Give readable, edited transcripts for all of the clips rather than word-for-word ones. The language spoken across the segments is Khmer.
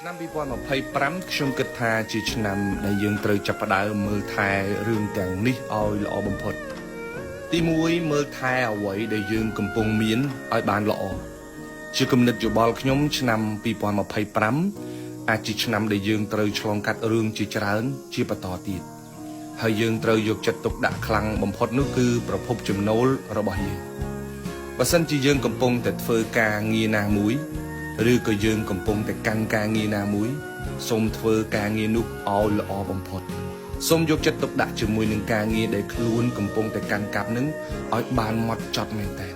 ឆ្នាំ2025ខ្ញុំគិតថាជាឆ្នាំដែលយើងត្រូវចាប់ផ្ដើមមើលថែរឿងទាំងនេះឲ្យល្អបំផុតទី1មើលថែអ្វីដែលយើងកំពុងមានឲ្យបានល្អជាគំនិតយោបល់ខ្ញុំឆ្នាំ2025អាចជាឆ្នាំដែលយើងត្រូវឆ្លងកាត់រឿងជាច្រើនជាបន្តទៀតហើយយើងត្រូវយកចិត្តទុកដាក់ខ្លាំងបំផុតនោះគឺប្រភពចំណូលរបស់យើងបើសិនជាយើងកំពុងតែធ្វើការងារណាមួយឬក៏យើងកំពុងតែកាន់ការងារណាមួយសូមធ្វើការងារនោះឲ្យល្អបំផុតសូមយកចិត្តទុកដាក់ជាមួយនឹងការងារដែលខ្លួនកំពុងតែកាន់កាប់នឹងឲ្យបានហ្មត់ចត់មែនតើ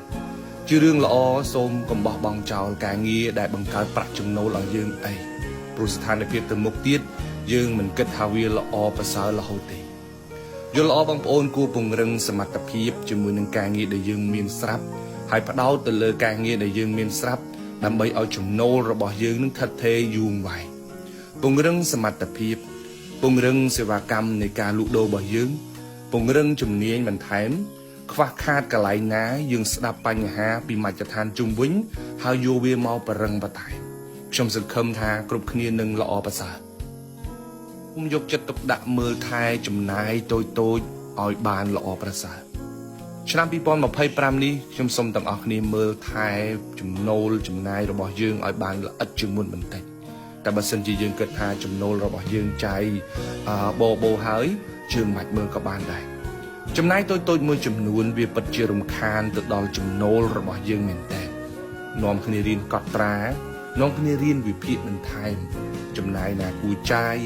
ជារឿងល្អសូមកុំបោះបង់ចោលការងារដែលបង្កើតប្រាក់ចំណូលឲ្យយើងអីព្រោះស្ថានភាពទៅមុខទៀតយើងមិនគិតថាវាល្អប្រសើររហូតទេយល់ល្អបងប្អូនគួរពង្រឹងសមត្ថភាពជាមួយនឹងការងារដែលយើងមានស្រាប់ហើយផ្ដោតទៅលើការងារដែលយើងមានស្រាប់ដើម្បីឲ្យចំណូលរបស់យើងនឹងថិតថេរយូរវែងពង្រឹងសមត្ថភាពពង្រឹងសេវាកម្មនៃការលក់ដូររបស់យើងពង្រឹងជំនាញបន្ថែមខ្វះខាតកន្លែងណាយើងស្ដាប់បញ្ហាពីមជ្ឈដ្ឋានជុំវិញហើយយកវាមកបរឹងបន្ថែមខ្ញុំសង្ឃឹមថាគ្រប់គ្នានឹងល្អប្រសើរខ្ញុំយកចិត្តទុកដាក់មើលថែចំណាយតូចៗឲ្យបានល្អប្រសើរឆ្នាំ2025នេះខ្ញុំសូមទាំងអស់គ្នាមើលថែចំណូលចំណាយរបស់យើងឲ្យបានល្អិតជាងមុនបន្តិចតែបើសិនជាយើងគិតថាចំណូលរបស់យើងចាយបោហើយយើងមិនមើលក៏បានដែរចំណាយតូចៗមួយចំនួនវាពិតជារំខានទៅដល់ចំណូលរបស់យើងមែនតើនាំគ្នារៀនកត់ត្រានាំគ្នារៀនវិភាគបន្ថែមចំណាយណាគួរចាយ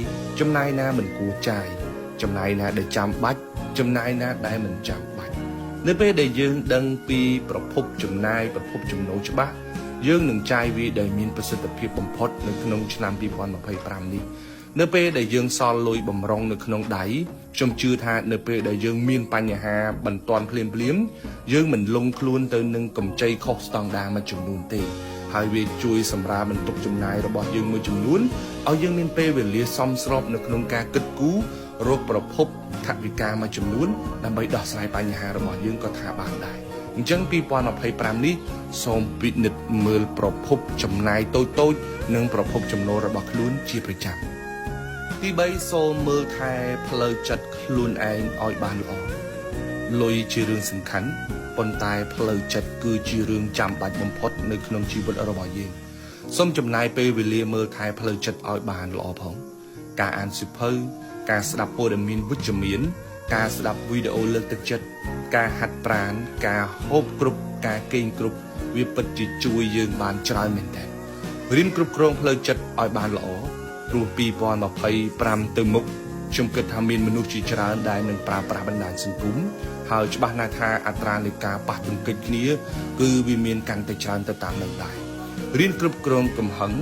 ចំណាយណាមិនគួរចាយចំណាយណាដែលចាំបាច់ចំណាយណាដែលមិនចាំបាច់នៅពេលដែលយើងដឹងពីប្រភពចំណាយប្រភពចំណូលច្បាស់យើងនឹងចាយវាដោយមានប្រសិទ្ធភាពបំផុតនៅក្នុងឆ្នាំ2025នេះនៅពេលដែលយើងសល់លុយបំរុងនៅក្នុងដៃខ្ញុំជឿថានៅពេលដែលយើងមានបញ្ហាបន្ទាន់ភ្លាមយើងមិនលងខ្លួនទៅនឹងកម្ចីខុសស្តង់ដារមួយចំនួនទេហើយវាជួយសម្រាលបន្ទុកចំណាយរបស់យើងមួយចំនួនឲ្យយើងមានពេលវេលាសមស្របនៅក្នុងការគិតគូររកប្រភពថវិកាមួយចំនួនដើម្បីដោះស្រាយបញ្ហារបស់យើងក៏ថាបានដែរអញ្ចឹង2025នេះសូមពិនិត្យមើលប្រភពចំណាយតូចៗនិងប្រភពចំណូលរបស់ខ្លួនជាប្រចាំទី3សូមមើលថែផ្លូវចិត្តខ្លួនឯងឲ្យបានល្អលុយជារឿងសំខាន់ប៉ុន្តែផ្លូវចិត្តគឺជារឿងចាំបាច់បំផុតនៅក្នុងជីវិតរបស់យើងសូមចំណាយពេលវេលាមើលថែផ្លូវចិត្តឲ្យបានល្អផងការអានសៀវភៅការស្ដាប់ព័ត៌មានវិជ្ជមានការស្ដាប់វីដេអូលើកទឹកចិត្តការហាត់ប្រាណការហូបគ្រប់ការគេងគ្រប់វាពិតជាជួយយើងបានច្រើនមែនទែនរៀនគ្រប់គ្រងផ្លូវចិត្តឲ្យបានល្អព្រោះ2025ទៅមុខខ្ញុំគិតថាមានមនុស្សជាច្រើនដែលនឹងប្រើប្រាស់បណ្ដាញសង្គមហើយច្បាស់ណាស់ថាអត្រានៃការប៉ះទង្គិចគ្នាគឺវាមានកាន់តែច្រើនទៅតាមនឹងដែររៀនគ្រប់គ្រងកំហឹង